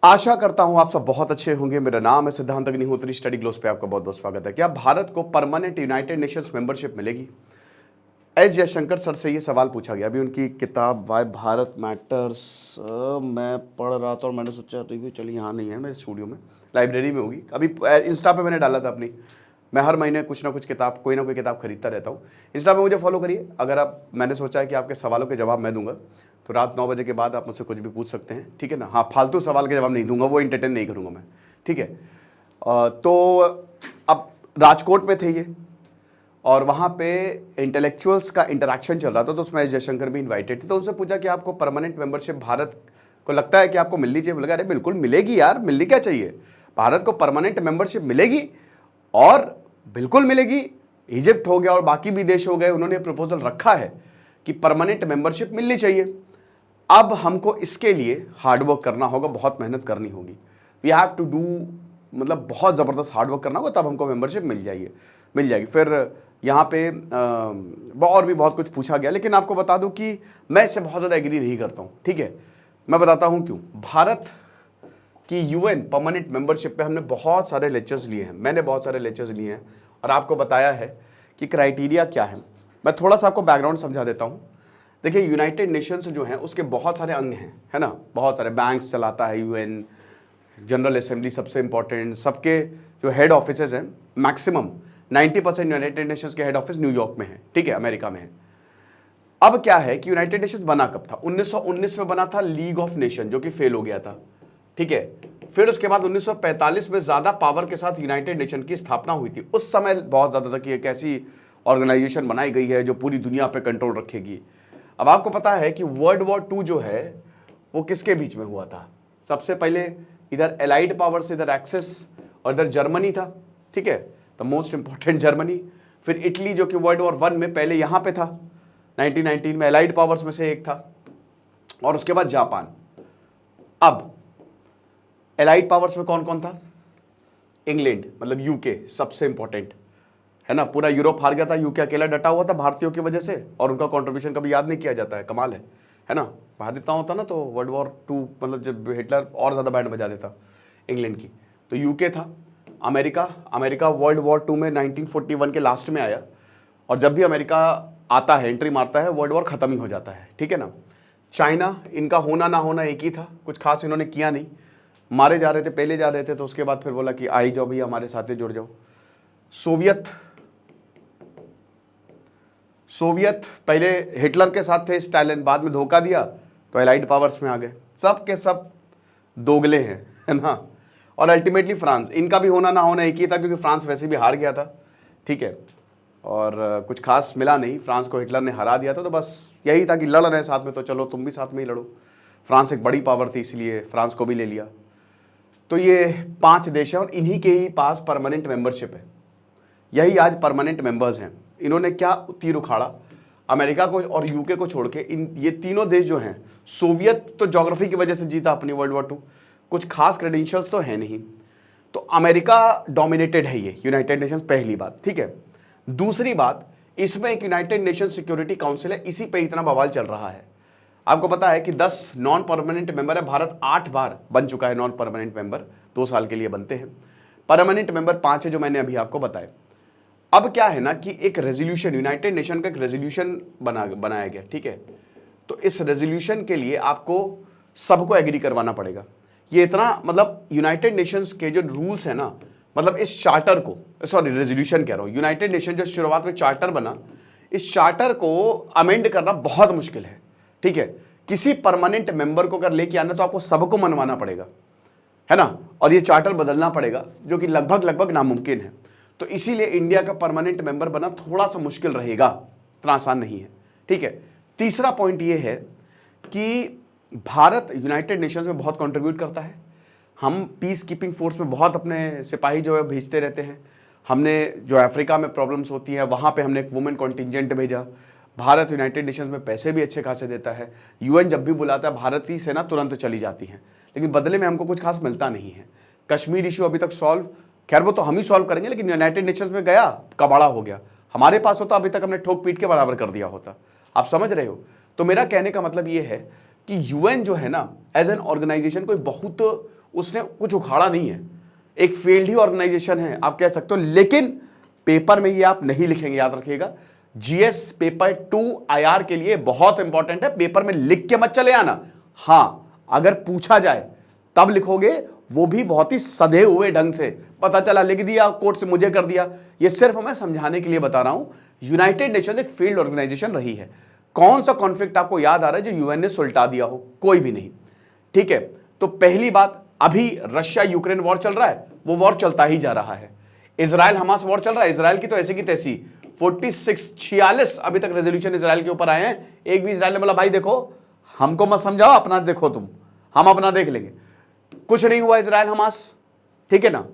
आशा करता हूं आप सब बहुत अच्छे होंगे। मेरा नाम है सिद्धांत अग्निहोत्री। स्टडी ग्लोस पे आपका बहुत बहुत स्वागत है। क्या भारत को परमानेंट यूनाइटेड नेशंस मेंबरशिप मिलेगी? एस जयशंकर सर से ये सवाल पूछा गया। अभी उनकी किताब वाई भारत मैटर्स मैं पढ़ रहा था और मैंने सोचा रिव्यू चलिए, यहाँ नहीं है, मेरे स्टूडियो में, लाइब्रेरी में होगी। अभी इंस्टा पे मैंने डाला था अपनी। मैं हर महीने कुछ ना कुछ किताब, कोई ना कोई किताब खरीदता रहता हूँ। इंस्टा पे मुझे फॉलो करिए। अगर आप, मैंने सोचा है कि आपके सवालों के जवाब मैं दूंगा, तो रात 9 बजे के बाद आप मुझसे कुछ भी पूछ सकते हैं, ठीक है ना। हाँ, फालतू सवाल के जवाब नहीं दूंगा, वो इंटरटेन नहीं करूंगा मैं, ठीक है। तो अब राजकोट में थे ये, और वहाँ पे इंटेलेक्चुअल्स का इंटरेक्शन चल रहा था, तो उसमें एस जयशंकर भी इन्वाइटेड थे। तो उनसे पूछा कि आपको परमानेंट मेंबरशिप भारत को लगता है कि आपको मिलनी चाहिए? बोला, अरे बिल्कुल मिलेगी यार, मिलनी क्या चाहिए, भारत को परमानेंट मेंबरशिप मिलेगी और बिल्कुल मिलेगी। इजिप्ट हो गया और बाकी भी देश हो गए, उन्होंने प्रपोजल रखा है कि परमानेंट मेंबरशिप मिलनी चाहिए। अब हमको इसके लिए हार्डवर्क करना होगा, बहुत मेहनत करनी होगी। वी हैव टू डू, मतलब बहुत ज़बरदस्त हार्डवर्क करना होगा, तब हमको मेंबरशिप मिल जाएगी। फिर यहाँ पे और भी बहुत कुछ पूछा गया, लेकिन आपको बता दूं कि मैं इससे बहुत ज़्यादा एग्री नहीं करता हूँ, ठीक है। मैं बताता हूँ क्यों। भारत की यूएन परमानेंट मेंबरशिप पे हमने बहुत सारे लेक्चर्स लिए हैं, मैंने बहुत सारे लेक्चर्स लिए हैं और आपको बताया है कि क्राइटेरिया क्या है। मैं थोड़ा सा आपको बैकग्राउंड समझा देता हूँ। देखिए, यूनाइटेड नेशंस जो हैं उसके बहुत सारे अंग हैं, है ना। बहुत सारे बैंक्स चलाता है यूएन, जनरल असेंबली सबसे इंपॉर्टेंट, सबके जो हेड ऑफिसेज हैं, मैक्सिमम 90% यूनाइटेड नेशंस के हेड ऑफिस न्यूयॉर्क में है, ठीक है, अमेरिका में है। अब क्या है कि यूनाइटेड नेशंस बना कब था? 1919 में बना था लीग ऑफ नेशन, जो कि फेल हो गया था, ठीक है। फिर उसके बाद 1945 में ज्यादा पावर के साथ यूनाइटेड नेशन की स्थापना हुई थी। उस समय बहुत ज्यादा था कि एक ऐसी ऑर्गेनाइजेशन बनाई गई है जो पूरी दुनिया पे कंट्रोल रखेगी। अब आपको पता है कि वर्ल्ड वॉर 2 जो है वो किसके बीच में हुआ था? सबसे पहले इधर एलाइड पावर से, इधर एक्सेस, और इधर जर्मनी था, ठीक है, द मोस्ट इंपॉर्टेंट जर्मनी। फिर इटली, जो कि वर्ल्ड वॉर 1 में पहले यहां पे था, 1919 में एलाइड पावर्स में से एक था, और उसके बाद जापान। अब एलाइड पावर्स में कौन कौन था? इंग्लैंड, मतलब यूके, सबसे इंपॉर्टेंट, है ना। पूरा यूरोप हार गया था, यूके अकेला डटा हुआ था भारतीयों की वजह से, और उनका कंट्रीब्यूशन कभी याद नहीं किया जाता है, कमाल है ना। भारत इतना होता ना तो वर्ल्ड वॉर 2, मतलब जब हिटलर और ज्यादा बैंड बजा देता इंग्लैंड की। तो यूके था। अमेरिका वर्ल्ड वॉर 2 में 1941 के लास्ट में आया, और जब भी अमेरिका आता है, एंट्री मारता है, वर्ल्ड वॉर खत्म ही हो जाता है, ठीक है ना। चाइना, इनका होना ना होना एक ही था, कुछ खास इन्होंने किया नहीं, मारे जा रहे थे, पहले जा रहे थे, तो उसके बाद फिर बोला कि आई जाओ भैया, हमारे साथ जुड़ जाओ। सोवियत पहले हिटलर के साथ थे, स्टालिन, बाद में धोखा दिया तो एलाइड पावर्स में आ गए। सब के सब दोगले हैं, है ना। और अल्टीमेटली फ्रांस, इनका भी होना ना होना एक ही था, क्योंकि फ्रांस वैसे भी हार गया था, ठीक है, और कुछ खास मिला नहीं, फ्रांस को हिटलर ने हरा दिया था। तो बस यही था कि लड़ रहे साथ में, तो चलो तुम भी साथ में ही लड़ो। फ्रांस एक बड़ी पावर थी, इसलिए फ्रांस को भी ले लिया। तो ये 5 देश हैं और इन्हीं के ही पास परमानेंट मेंबरशिप है। यही आज परमानेंट मेंबर्स हैं। इन्होंने क्या तीर उखाड़ा? अमेरिका को और यूके को छोड़ के ये तीनों देश जो हैं, सोवियत तो ज्योग्राफी की वजह से जीता अपनी वर्ल्ड वॉर 2, कुछ खास क्रेडेंशियल्स तो है नहीं, तो अमेरिका डोमिनेटेड है ये यूनाइटेड नेशंस, पहली बात, ठीक है। दूसरी बात, इसमें एक यूनाइटेड नेशन सिक्योरिटी काउंसिल है, इसी पे इतना बवाल चल रहा है। आपको पता है कि 10 नॉन परमानेंट मेंबर है, भारत 8 बार बन चुका है नॉन परमानेंट मेंबर, 2 साल के लिए बनते हैं। परमानेंट मेंबर 5 है, जो मैंने अभी आपको बताया। अब क्या है ना कि एक रेजोल्यूशन, यूनाइटेड नेशन का एक रेजोल्यूशन बनाया गया, ठीक है। तो इस रेजोल्यूशन के लिए आपको सबको एग्री करवाना पड़ेगा। ये इतना, मतलब यूनाइटेड नेशंस के जो रूल्स है ना, मतलब इस चार्टर को, सॉरी रेजोल्यूशन कह रहा हूं, यूनाइटेड नेशन जो शुरुआत में चार्टर बना, इस चार्टर को अमेंड करना बहुत मुश्किल है, ठीक है। किसी परमानेंट मेंबर को अगर लेके आना तो आपको सबको मनवाना पड़ेगा, है ना, और ये चार्टर बदलना पड़ेगा, जो कि लगभग नामुमकिन है। तो इसीलिए इंडिया का परमानेंट मेंबर बना थोड़ा सा मुश्किल रहेगा, इतना आसान नहीं है, ठीक है। तीसरा पॉइंट ये है कि भारत यूनाइटेड नेशंस में बहुत कंट्रीब्यूट करता है। हम पीस कीपिंग फोर्स में बहुत अपने सिपाही जो है भेजते रहते हैं। हमने जो अफ्रीका में प्रॉब्लम्स होती है वहाँ पे हमने एक वुमेन कॉन्टिजेंट भेजा। भारत यूनाइटेड नेशंस में पैसे भी अच्छे खासे देता है। यूएन जब भी बुलाता है भारत की सेना तुरंत चली जाती है, लेकिन बदले में हमको कुछ खास मिलता नहीं है। कश्मीर इशू अभी तक सॉल्व, खैर वो तो हम ही सॉल्व करेंगे, लेकिन यूनाइटेड नेशंस में गया, कबाड़ा हो गया। हमारे पास होता अभी तक हमने ठोक पीट के बराबर कर दिया होता। आप समझ रहे हो? तो मेरा कहने का मतलब ये है कि यूएन जो है ना, एज एन ऑर्गेनाइजेशन कोई बहुत उसने कुछ उखाड़ा नहीं है, एक फेल्ड ही ऑर्गेनाइजेशन है आप कह सकते हो। लेकिन पेपर में ये आप नहीं लिखेंगे, याद रखिएगा। जीएस पेपर 2 आईआर के लिए बहुत इंपॉर्टेंट है, पेपर में लिख के मत चले आना। हां, अगर पूछा जाए तब लिखोगे, वो भी बहुत ही सधे हुए ढंग से। पता चला लिख दिया, कोर्ट से मुझे कर दिया। ये सिर्फ मैं समझाने के लिए बता रहा हूं। यूनाइटेड नेशन एक फील्ड ऑर्गेनाइजेशन रही है। कौन सा कॉन्फ्लिक्ट आपको याद आ रहा है जो यूएन ने सुलटा दिया हो? कोई भी नहीं। ठीक है, तो पहली बात, अभी रशिया यूक्रेन वॉर चल रहा है, वो वॉर चलता ही जा रहा है। इजराइल हमास वॉर चल रहा है, इजराइल की तो ऐसी की तैसी 46 अभी तक रेजोल्यूशन इजराइल के ऊपर आए हैं। एक भी इजराइल ने बोला भाई देखो हमको मत समझाओ, अपना देखो तुम, हम अपना देख लेंगे। कुछ नहीं हुआ इजराइल हमास, ठीक है ना।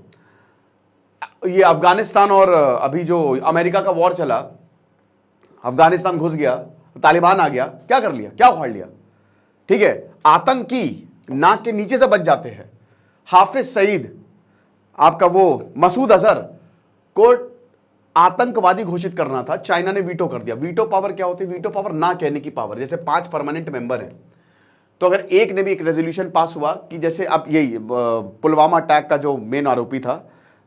ये अफगानिस्तान और अभी जो अमेरिका का वॉर चला, अफगानिस्तान घुस गया, तालिबान आ गया, क्या कर लिया, क्या उखाड़ लिया। ठीक है, आतंकी नाक के नीचे से बच जाते हैं। हाफिज सईद, आपका वो मसूद अजहर को आतंकवादी घोषित करना था, चाइना ने वीटो कर दिया। वीटो पावर क्या होती है? वीटो पावर ना कहने की पावर। जैसे 5 परमानेंट मेंबर हैं, तो अगर एक ने भी एक रेजोल्यूशन पास हुआ कि जैसे अब यही पुलवामा अटैक का जो मेन आरोपी था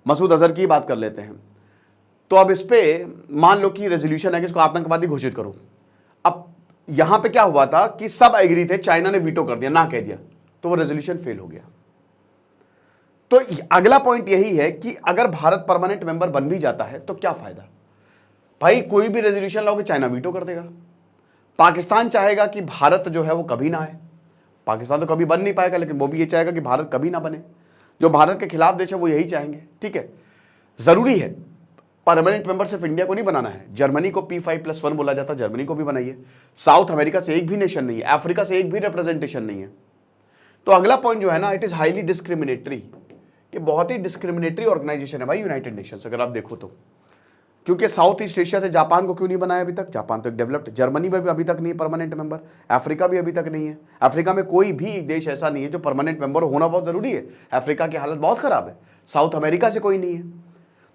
मसूद अजहर की बात कर लेते हैं, तो अब इस पे मान लो कि रेजोल्यूशन है कि इसको आतंकवादी घोषित करो। अब यहां पे क्या हुआ था कि सब एग्री थे, चाइना ने वीटो कर दिया, ना कह दिया, तो वो रेजोल्यूशन फेल हो गया। तो अगला पॉइंट यही है कि अगर भारत परमानेंट मेंबर बन भी जाता है तो क्या फायदा भाई? कोई भी रेजोल्यूशन लाओगे चाइना वीटो कर देगा। पाकिस्तान चाहेगा कि भारत जो है वो कभी ना आए, पाकिस्तान तो कभी बन नहीं पाएगा, लेकिन वो भी ये चाहेगा कि भारत कभी ना बने। जो भारत के खिलाफ देश है वो यही चाहेंगे। ठीक है, जरूरी है परमानेंट मेंबर सिर्फ इंडिया को नहीं बनाना है। जर्मनी को P5+1 बोला जाता है, जर्मनी को भी बनाइए। साउथ अमेरिका से एक भी नेशन नहीं है, अफ्रीका से एक भी रिप्रेजेंटेशन नहीं है। तो अगला पॉइंट जो है ना, इट इज हाईली डिस्क्रिमिनेटरी। ये बहुत ही डिस्क्रिमिनेटरी ऑर्गेनाइजेशन है भाई यूनाइटेड नेशंस, अगर आप देखो तो। क्योंकि साउथ ईस्ट एशिया से जापान को क्यों नहीं बनाया अभी तक? जापान तो एक डेवलप्ड, जर्मनी में भी अभी तक नहीं है परमानेंट मेंबर, अफ्रीका भी अभी तक नहीं है। अफ्रीका में कोई भी देश ऐसा नहीं है जो परमानेंट मेंबर होना बहुत जरूरी है। अफ्रीका की हालत बहुत खराब है। साउथ अमेरिका से कोई नहीं है।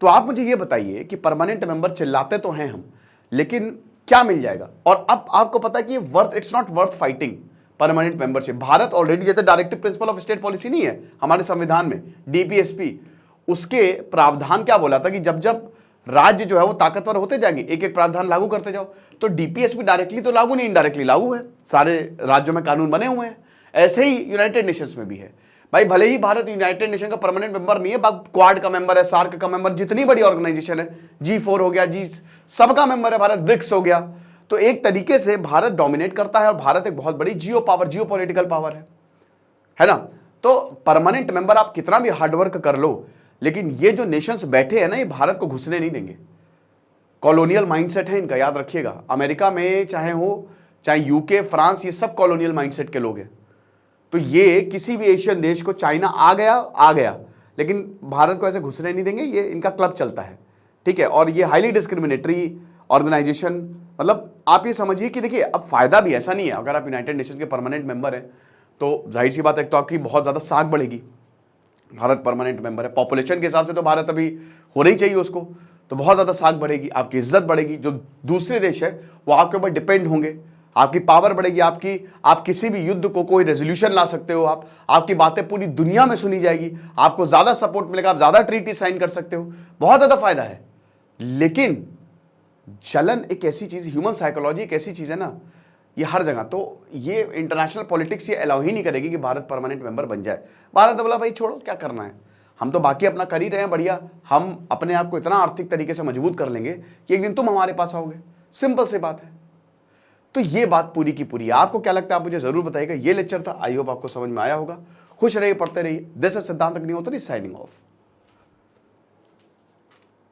तो आप मुझे ये बताइए कि परमानेंट मेंबर चिल्लाते तो हैं हम, लेकिन क्या मिल जाएगा? और अब आपको पता है कि it's not worth fighting permanent membership. Bharat already, जैसे directive principle of state policy नहीं है हमारे संविधान में, डीपीएसपी, उसके प्रावधान क्या बोला था कि जब जब राज्य जो है वो ताकतवर होते जाएंगे, एक एक प्रावधान लागू करते जाओ। तो डीपीएसपी डायरेक्टली तो लागू नहीं, इनडायरेक्टली लागू है, सारे राज्यों में कानून बने हुए हैं। ऐसे ही यूनाइटेड नेशंस में भी है भाई। भले ही भारत यूनाइटेड नेशन का परमानेंट मेंबर नहीं है, क्वाड का मेंबर है, सार्क का मेंबर, जितनी बड़ी ऑर्गेनाइजेशन है, G4 हो गया, जी सबका मेंबर है भारत, ब्रिक्स हो गया। तो एक तरीके से भारत डोमिनेट करता है और भारत एक बहुत बड़ी जियो पॉलिटिकल पावर है ना। तो परमानेंट मेंबर आप कितना भी हार्डवर्क कर लो, लेकिन ये जो नेशंस बैठे हैं ना, ये भारत को घुसने नहीं देंगे। कॉलोनियल माइंडसेट है इनका, याद रखिएगा। अमेरिका में चाहे हो, चाहे यूके, फ्रांस, ये सब कॉलोनियल माइंडसेट के लोग हैं। तो ये किसी भी एशियन देश को, चाइना आ गया, लेकिन भारत को ऐसे घुसने नहीं देंगे। ये इनका क्लब चलता है, ठीक है। और ये हाईली डिस्क्रिमिनेटरी ऑर्गेनाइजेशन, मतलब आप ये समझिए कि देखिए अब फायदा भी ऐसा नहीं है, अगर आप यूनाइटेड नेशंस के परमानेंट मेंबर हैं तो जाहिर सी बात है, तो आपकी बहुत ज़्यादा साख बढ़ेगी। भारत परमानेंट मेंबर है, पॉपुलेशन के हिसाब से तो भारत अभी होना ही चाहिए उसको, तो बहुत ज़्यादा साख बढ़ेगी, आपकी इज्जत बढ़ेगी। जो दूसरे देश है वो आपके ऊपर डिपेंड होंगे, आपकी पावर बढ़ेगी, आप किसी भी युद्ध को कोई रेजोल्यूशन ला सकते हो, आपकी बातें पूरी दुनिया में सुनी जाएगी, आपको ज़्यादा सपोर्ट मिलेगा, आप ज़्यादा ट्रीटी साइन कर सकते हो, बहुत ज़्यादा फायदा है। लेकिन चलन एक ऐसी चीज़, ह्यूमन साइकोलॉजी एक ऐसी चीज़ है ना, ये हर जगह, तो ये इंटरनेशनल पॉलिटिक्स ये अलाउ ही नहीं करेगी कि भारत परमानेंट मेंबर बन जाए। भारत बोला भाई छोड़ो, क्या करना है, हम तो बाकी अपना कर ही रहे हैं बढ़िया, हम अपने आप को इतना आर्थिक तरीके से मजबूत कर लेंगे कि एक दिन तुम हमारे पास आओगे, सिंपल सी बात है। तो ये बात पूरी की पूरी है। आपको क्या लगता है, आप मुझे जरूर बताइएगा। ये लेक्चर था, आई होप आपको समझ में आया होगा। खुश रहिए, पढ़ते रहिए। दिस इज सिद्धांत अग्निहोत्री साइनिंग ऑफ।